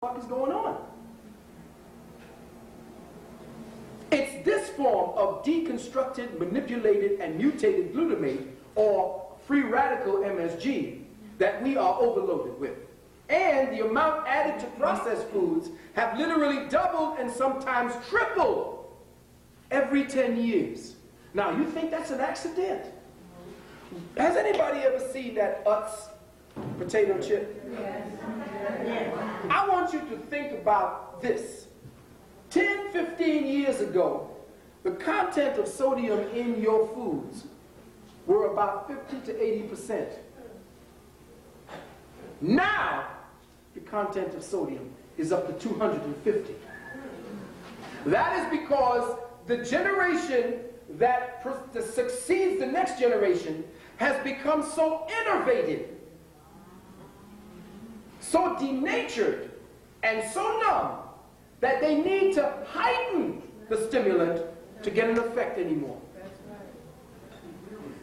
What is going on? It's this form of deconstructed, manipulated, and mutated glutamate, or free radical MSG, that we are overloaded with. And the amount added to processed foods have literally doubled and sometimes tripled every 10 years. Now, you think that's an accident? Has anybody ever seen that Utz potato chip? Yes. I want you to think about this. 10, 15 years ago, the content of sodium in your foods were about 50 to 80%. Now, the content of sodium is up to 250. That is because the generation that succeeds the next generation has become so innervated, so denatured, and so numb that they need to heighten the stimulant to get an effect anymore.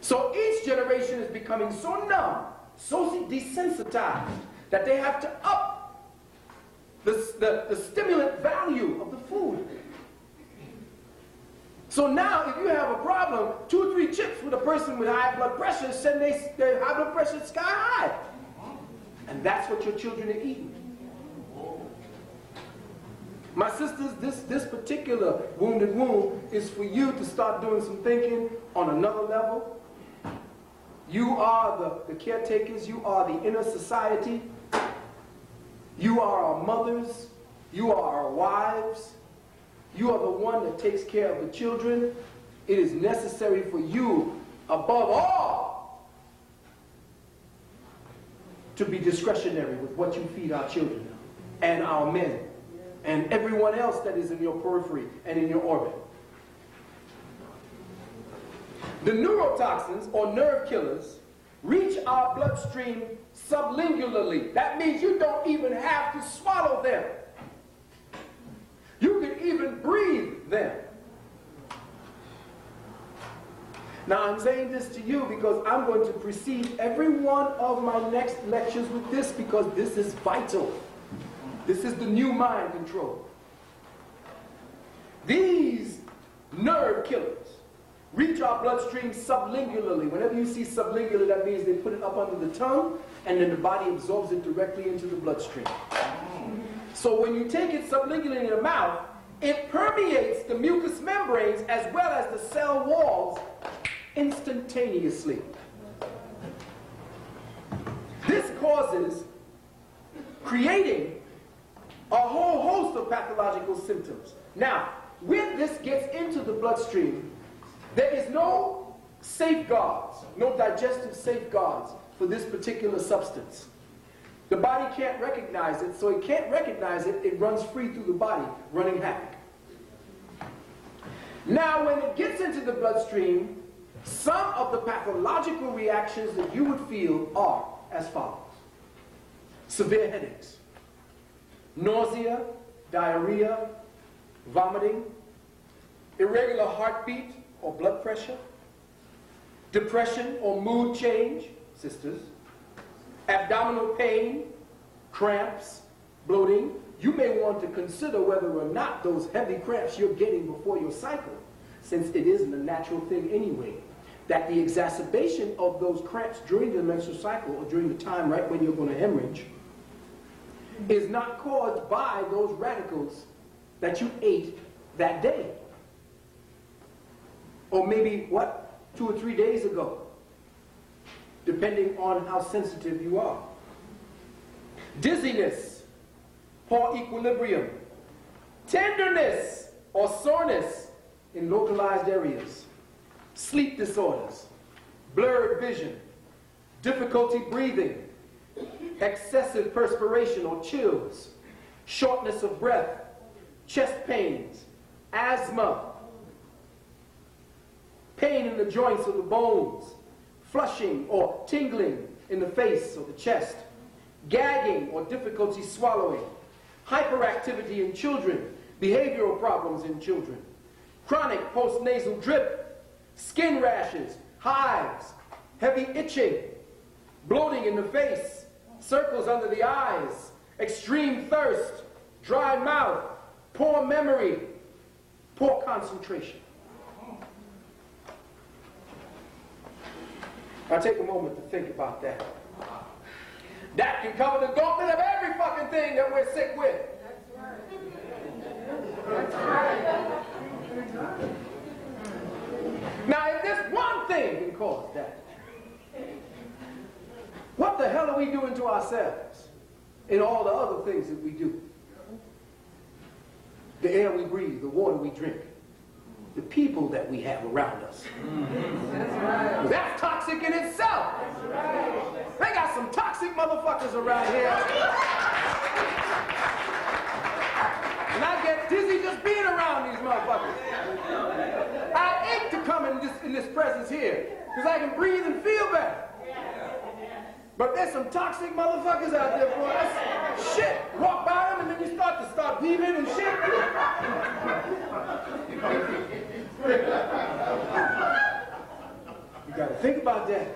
So each generation is becoming so numb, so desensitized, that they have to up the stimulant value of the food. So now, if you have a problem, 2 or 3 chips with a person with high blood pressure, send their high blood pressure sky high. And that's what your children are eating. My sisters, this particular wounded womb is for you to start doing some thinking on another level. You are the caretakers. You are the inner society. You are our mothers. You are our wives. You are the one that takes care of the children. It is necessary for you, above all, to be discretionary with what you feed our children and our men and everyone else that is in your periphery and in your orbit. The neurotoxins, or nerve killers, reach our bloodstream sublingually. That means you don't even have to swallow them. You can even breathe them. Now, I'm saying this to you because I'm going to precede every one of my next lectures with this, because this is vital. This is the new mind control. These nerve killers reach our bloodstream sublingually. Whenever you see sublingular, that means they put it up under the tongue, and then the body absorbs it directly into the bloodstream. So when you take it sublingually in the mouth, it permeates the mucous membranes as well as the cell walls instantaneously. This causes creating a whole host of pathological symptoms. Now, when this gets into the bloodstream, there is no safeguards, no digestive safeguards for this particular substance. The body can't recognize it, so it can't recognize it, it runs free through the body, running havoc. Now, when it gets into the bloodstream, some of the pathological reactions that you would feel are as follows. Severe headaches, nausea, diarrhea, vomiting, irregular heartbeat or blood pressure, depression or mood change, sisters, abdominal pain, cramps, bloating. You may want to consider whether or not those heavy cramps you're getting before your cycle, since it isn't a natural thing anyway, that the exacerbation of those cramps during the menstrual cycle or during the time right when you're going to hemorrhage is not caused by those radicals that you ate that day. Or maybe, 2 or 3 days ago, depending on how sensitive you are. Dizziness, poor equilibrium, tenderness or soreness in localized areas, sleep disorders, blurred vision, difficulty breathing, excessive perspiration or chills, shortness of breath, chest pains, asthma, pain in the joints of the bones, flushing or tingling in the face or the chest, gagging or difficulty swallowing, hyperactivity in children, behavioral problems in children, chronic postnasal drip, skin rashes, hives, heavy itching, bloating in the face, circles under the eyes, extreme thirst, dry mouth, poor memory, poor concentration. Now take a moment to think about that. That can cover the gauntlet of every fucking thing that we're sick with. That's right. Now, if this one thing can cause that, what the hell are we doing to ourselves in all the other things that we do? The air we breathe, the water we drink, the people that we have around us. That's right. That's toxic in itself. That's right. They got some toxic motherfuckers around here. And I get dizzy just being around these motherfuckers. I ache to come in this presence here because I can breathe and feel better. But there's some toxic motherfuckers out there, boy. That's shit. Walk by them and then you start weaving and shit. You gotta think about that.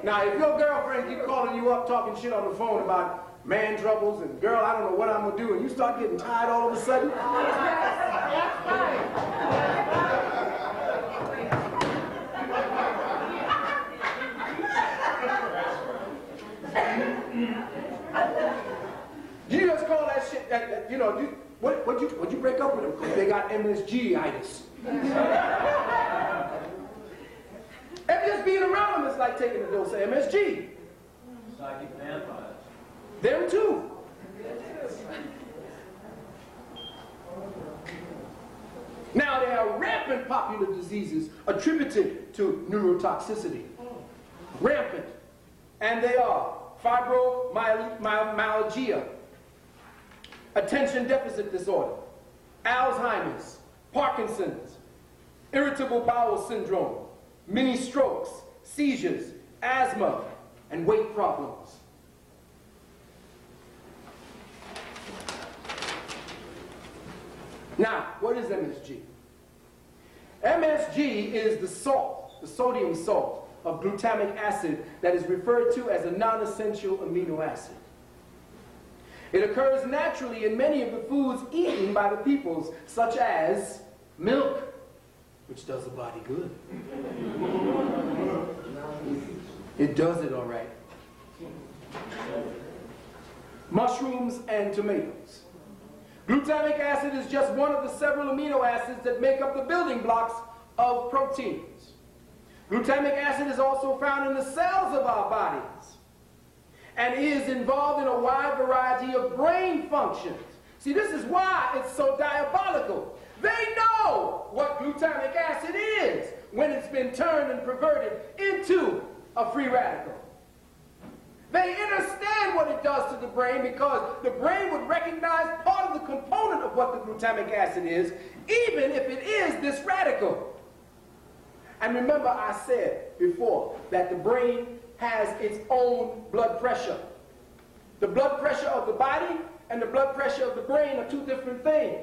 Now, if your girlfriend keep calling you up talking shit on the phone about man troubles and girl, I don't know what I'm gonna do, and you start getting tired all of a sudden. You just call that shit that you know, would you break up with them because they got MSG-itis? And just being around them is like taking a dose of MSG. Psychic vampires. Them too. Now there are rampant popular diseases attributed to neurotoxicity. Rampant. And they are fibromyalgia, attention deficit disorder, Alzheimer's, Parkinson's, irritable bowel syndrome, mini strokes, seizures, asthma, and weight problems. Now, what is MSG? MSG is the salt, the sodium salt of glutamic acid that is referred to as a non-essential amino acid. It occurs naturally in many of the foods eaten by the peoples, such as milk, which does the body good. It does it all right. Mushrooms and tomatoes. Glutamic acid is just one of the several amino acids that make up the building blocks of proteins. Glutamic acid is also found in the cells of our bodies and is involved in a wide variety of brain functions. See, this is why it's so diabolical. They know what glutamic acid is when it's been turned and perverted into a free radical. They understand what it does to the brain because the brain would recognize part of the component of what the glutamic acid is, even if it is this radical. And remember I said before that the brain has its own blood pressure. The blood pressure of the body and the blood pressure of the brain are two different things.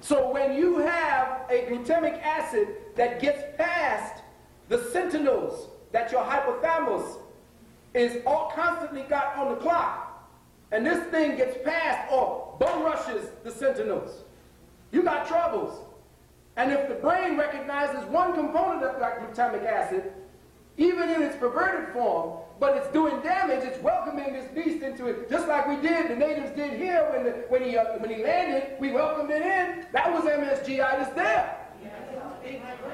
So when you have a glutamic acid that gets past the sentinels that your hypothalamus is all constantly got on the clock, and this thing gets past or bum rushes the sentinels, you got troubles. And if the brain recognizes one component of that glutamic acid, even in its perverted form, but it's doing damage, it's welcoming this beast into it, just like we did, the natives did here when he landed, we welcomed it in. That was MSG-itis there.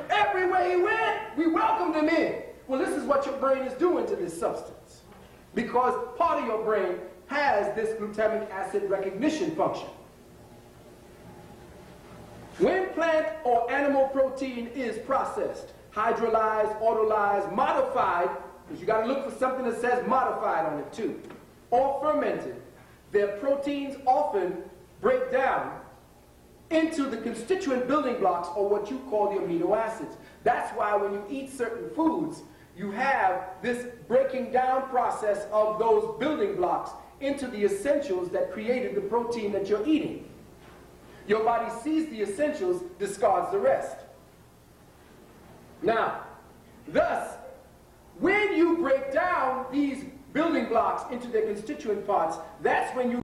Everywhere he went, we welcomed him in. Well, this is what your brain is doing to this substance, because part of your brain has this glutamic acid recognition function. When plant or animal protein is processed, hydrolyzed, autolyzed, modified, because you got to look for something that says modified on it too, or fermented, their proteins often break down into the constituent building blocks, or what you call the amino acids. That's why when you eat certain foods, you have this breaking down process of those building blocks into the essentials that created the protein that you're eating. Your body sees the essentials, discards the rest. Now, thus, when you break down these building blocks into their constituent parts, that's when you